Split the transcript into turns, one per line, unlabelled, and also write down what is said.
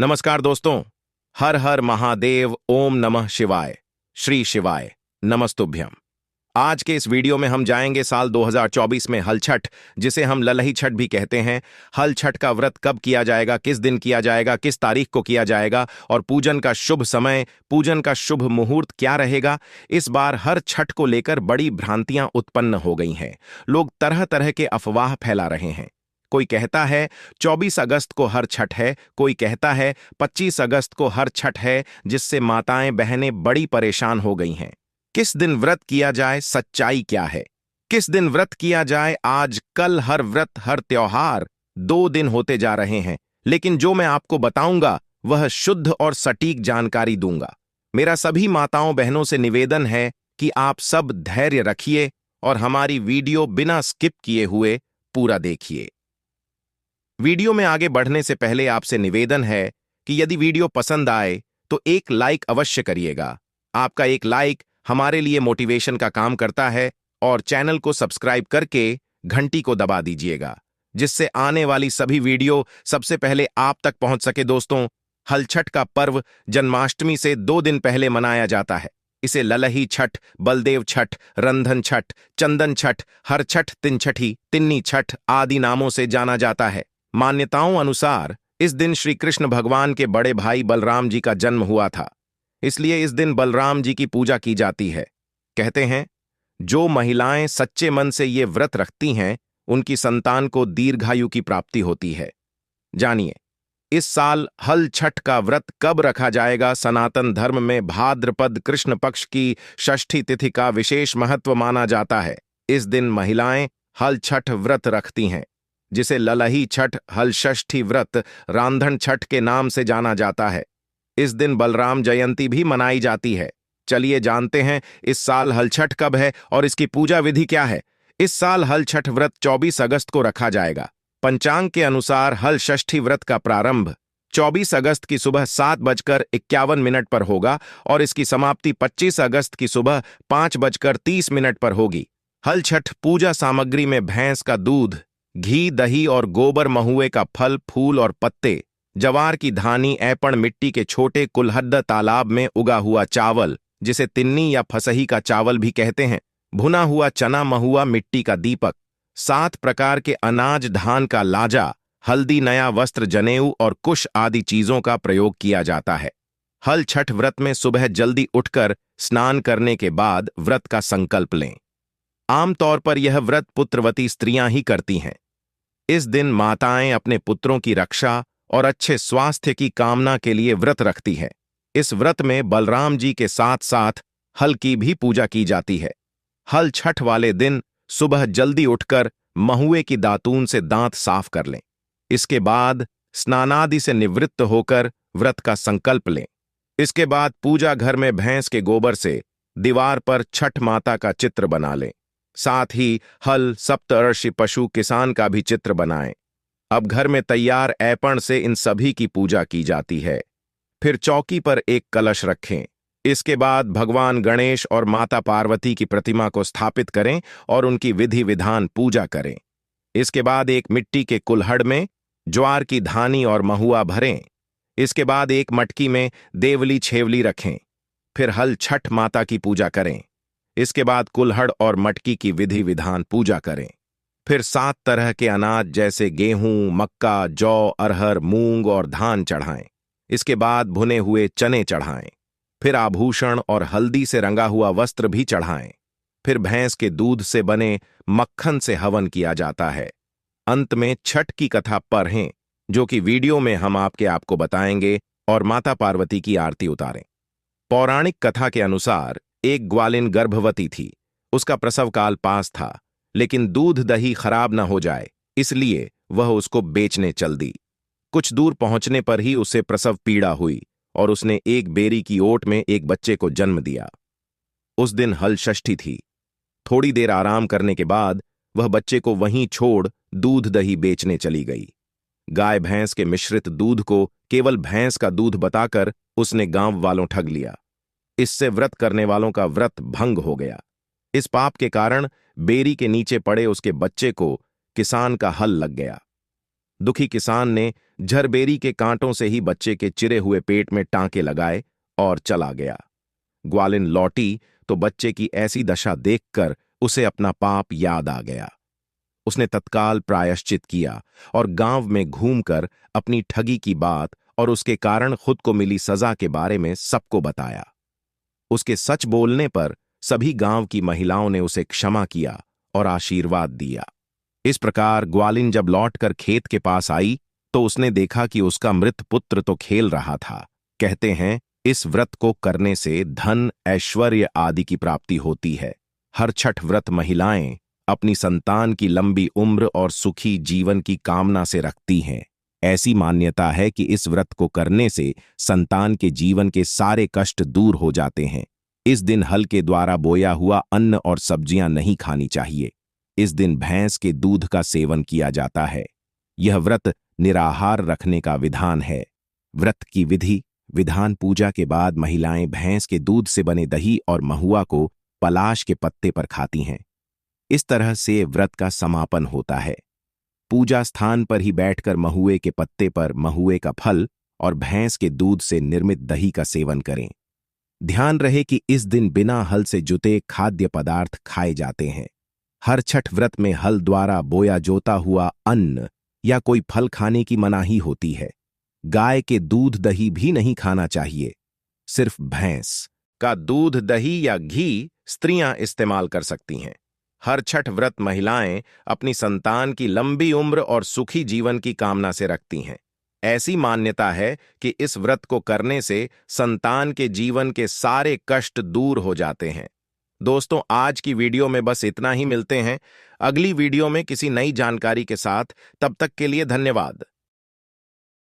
नमस्कार दोस्तों। हर हर महादेव, ओम नमः शिवाय, श्री शिवाय, नमस्तुभ्यम। आज के इस वीडियो में हम जाएंगे साल 2024 में हल छठ, जिसे हम ललही छठ भी कहते हैं। हल छठ का व्रत कब किया जाएगा, किस दिन किया जाएगा, किस तारीख को किया जाएगा और पूजन का शुभ समय, पूजन का शुभ मुहूर्त क्या रहेगा। इस बार हर छठ को लेकर बड़ी भ्रांतियां उत्पन्न हो गई हैं। लोग तरह तरह के अफवाह फैला रहे हैं। कोई कहता है 24 अगस्त को हर छठ है, कोई कहता है 25 अगस्त को हर छठ है, जिससे माताएं बहनें बड़ी परेशान हो गई हैं। किस दिन व्रत किया जाए, सच्चाई क्या है? किस दिन व्रत किया जाए? आज कल हर व्रत हर त्योहार 2 दिन होते जा रहे हैं, लेकिन जो मैं आपको बताऊंगा वह शुद्ध और सटीक जानकारी दूंगा। मेरा सभी माताओं बहनों से निवेदन है कि आप सब धैर्य रखिए और हमारी वीडियो बिना स्किप किए हुए पूरा देखिए। वीडियो में आगे बढ़ने से पहले आपसे निवेदन है कि यदि वीडियो पसंद आए तो एक लाइक अवश्य करिएगा। आपका एक लाइक हमारे लिए मोटिवेशन का काम करता है और चैनल को सब्सक्राइब करके घंटी को दबा दीजिएगा, जिससे आने वाली सभी वीडियो सबसे पहले आप तक पहुंच सके। दोस्तों, हल छठ का पर्व जन्माष्टमी से 2 दिन पहले मनाया जाता है। इसे ललही छठ, बलदेव छठ, रंधन छठ, चंदन छठ, हर छठ, तिनछठी, तिन्नी छठ आदि नामों से जाना जाता है। मान्यताओं अनुसार इस दिन श्री कृष्ण भगवान के बड़े भाई बलराम जी का जन्म हुआ था, इसलिए इस दिन बलराम जी की पूजा की जाती है। कहते हैं जो महिलाएं सच्चे मन से ये व्रत रखती हैं उनकी संतान को दीर्घायु की प्राप्ति होती है। जानिए, इस साल हल छठ का व्रत कब रखा जाएगा। सनातन धर्म में भाद्रपद कृष्ण पक्ष की षष्ठी तिथि का विशेष महत्व माना जाता है। इस दिन महिलाएं हल छठ व्रत रखती हैं, जिसे ललही छठ, हल षष्ठी व्रत, रांधन छठ के नाम से जाना जाता है। इस दिन बलराम जयंती भी मनाई जाती है। चलिए जानते हैं इस साल हल छठ कब है और इसकी पूजा विधि क्या है। इस साल हल छठ व्रत 24 अगस्त को रखा जाएगा। पंचांग के अनुसार हल षष्ठी व्रत का प्रारंभ 24 अगस्त की सुबह 7:51 पर होगा और इसकी समाप्ति 25 अगस्त की सुबह 5:30 पर होगी। हल छठ पूजा सामग्री में भैंस का दूध, घी, दही और गोबर, महुए का फल, फूल और पत्ते, जवार की धानी, ऐपण मिट्टी के छोटे कुल्हड्ड तालाब में उगा हुआ चावल, जिसे तिन्नी या फसही का चावल भी कहते हैं, भुना हुआ चना, महुआ, मिट्टी का दीपक, 7 प्रकार के अनाज, धान का लाजा, हल्दी, नया वस्त्र, जनेऊ और कुश आदि चीजों का प्रयोग किया जाता है। हल छठ व्रत में सुबह जल्दी उठकर स्नान करने के बाद व्रत का संकल्प लें। आमतौर पर यह व्रत पुत्रवती स्त्रियां ही करती हैं। इस दिन माताएं अपने पुत्रों की रक्षा और अच्छे स्वास्थ्य की कामना के लिए व्रत रखती है। इस व्रत में बलराम जी के साथ साथ हल की भी पूजा की जाती है। हल छठ वाले दिन सुबह जल्दी उठकर महुए की दातून से दांत साफ कर लें। इसके बाद स्नानादि से निवृत्त होकर व्रत का संकल्प लें। इसके बाद पूजा घर में भैंस के गोबर से दीवार पर छठ माता का चित्र बना लें। साथ ही हल, सप्तर्षि, पशु, किसान का भी चित्र बनाएं। अब घर में तैयार ऐपण से इन सभी की पूजा की जाती है। फिर चौकी पर एक कलश रखें। इसके बाद भगवान गणेश और माता पार्वती की प्रतिमा को स्थापित करें और उनकी विधि विधान पूजा करें। इसके बाद एक मिट्टी के कुल्हड़ में ज्वार की धानी और महुआ भरें। इसके बाद एक मटकी में देवली छेवली रखें। फिर हल छठ माता की पूजा करें। इसके बाद कुल्हड़ और मटकी की विधि विधान पूजा करें। फिर 7 तरह के अनाज जैसे गेहूं, मक्का, जौ, अरहर, मूंग और धान चढ़ाएं। इसके बाद भुने हुए चने चढ़ाएं। फिर आभूषण और हल्दी से रंगा हुआ वस्त्र भी चढ़ाएं। फिर भैंस के दूध से बने मक्खन से हवन किया जाता है। अंत में छठ की कथा पढ़ें, जो कि वीडियो में हम आपको बताएंगे, और माता पार्वती की आरती उतारें। पौराणिक कथा के अनुसार एक ग्वालिन गर्भवती थी। उसका प्रसव काल पास था, लेकिन दूध दही खराब न हो जाए इसलिए वह उसको बेचने चल दी। कुछ दूर पहुंचने पर ही उसे प्रसव पीड़ा हुई और उसने एक बेरी की ओट में एक बच्चे को जन्म दिया। उस दिन हल षष्ठी थी। थोड़ी देर आराम करने के बाद वह बच्चे को वहीं छोड़ दूध दही बेचने चली गई। गाय भैंस के मिश्रित दूध को केवल भैंस का दूध बताकर उसने गांव वालों ठग लिया। इससे व्रत करने वालों का व्रत भंग हो गया। इस पाप के कारण बेरी के नीचे पड़े उसके बच्चे को किसान का हल लग गया। दुखी किसान ने झरबेरी के कांटों से ही बच्चे के चिरे हुए पेट में टांके लगाए और चला गया। ग्वालिन लौटी तो बच्चे की ऐसी दशा देखकर उसे अपना पाप याद आ गया। उसने तत्काल प्रायश्चित किया और गांव में घूमकर अपनी ठगी की बात और उसके कारण खुद को मिली सजा के बारे में सबको बताया। उसके सच बोलने पर सभी गांव की महिलाओं ने उसे क्षमा किया और आशीर्वाद दिया। इस प्रकार ग्वालिन जब लौटकर खेत के पास आई तो उसने देखा कि उसका मृत पुत्र तो खेल रहा था। कहते हैं, इस व्रत को करने से धन, ऐश्वर्य आदि की प्राप्ति होती है। हर छठ व्रत महिलाएं अपनी संतान की लंबी उम्र और सुखी जीवन की कामना से रखती हैं। ऐसी मान्यता है कि इस व्रत को करने से संतान के जीवन के सारे कष्ट दूर हो जाते हैं। इस दिन हल के द्वारा बोया हुआ अन्न और सब्जियां नहीं खानी चाहिए। इस दिन भैंस के दूध का सेवन किया जाता है। यह व्रत निराहार रखने का विधान है। व्रत की विधि विधान: पूजा के बाद महिलाएं भैंस के दूध से बने दही और महुआ को पलाश के पत्ते पर खाती हैं। इस तरह से व्रत का समापन होता है। पूजा स्थान पर ही बैठकर महुए के पत्ते पर महुए का फल और भैंस के दूध से निर्मित दही का सेवन करें। ध्यान रहे कि इस दिन बिना हल से जुते खाद्य पदार्थ खाए जाते हैं। हर छठ व्रत में हल द्वारा बोया जोता हुआ अन्न या कोई फल खाने की मनाही होती है। गाय के दूध दही भी नहीं खाना चाहिए। सिर्फ भैंस का दूध, दही या घी स्त्रियां इस्तेमाल कर सकती हैं। हर छठ व्रत महिलाएं अपनी संतान की लंबी उम्र और सुखी जीवन की कामना से रखती हैं। ऐसी मान्यता है कि इस व्रत को करने से संतान के जीवन के सारे कष्ट दूर हो जाते हैं। दोस्तों, आज की वीडियो में बस इतना ही। मिलते हैं अगली वीडियो में किसी नई जानकारी के साथ। तब तक के लिए धन्यवाद।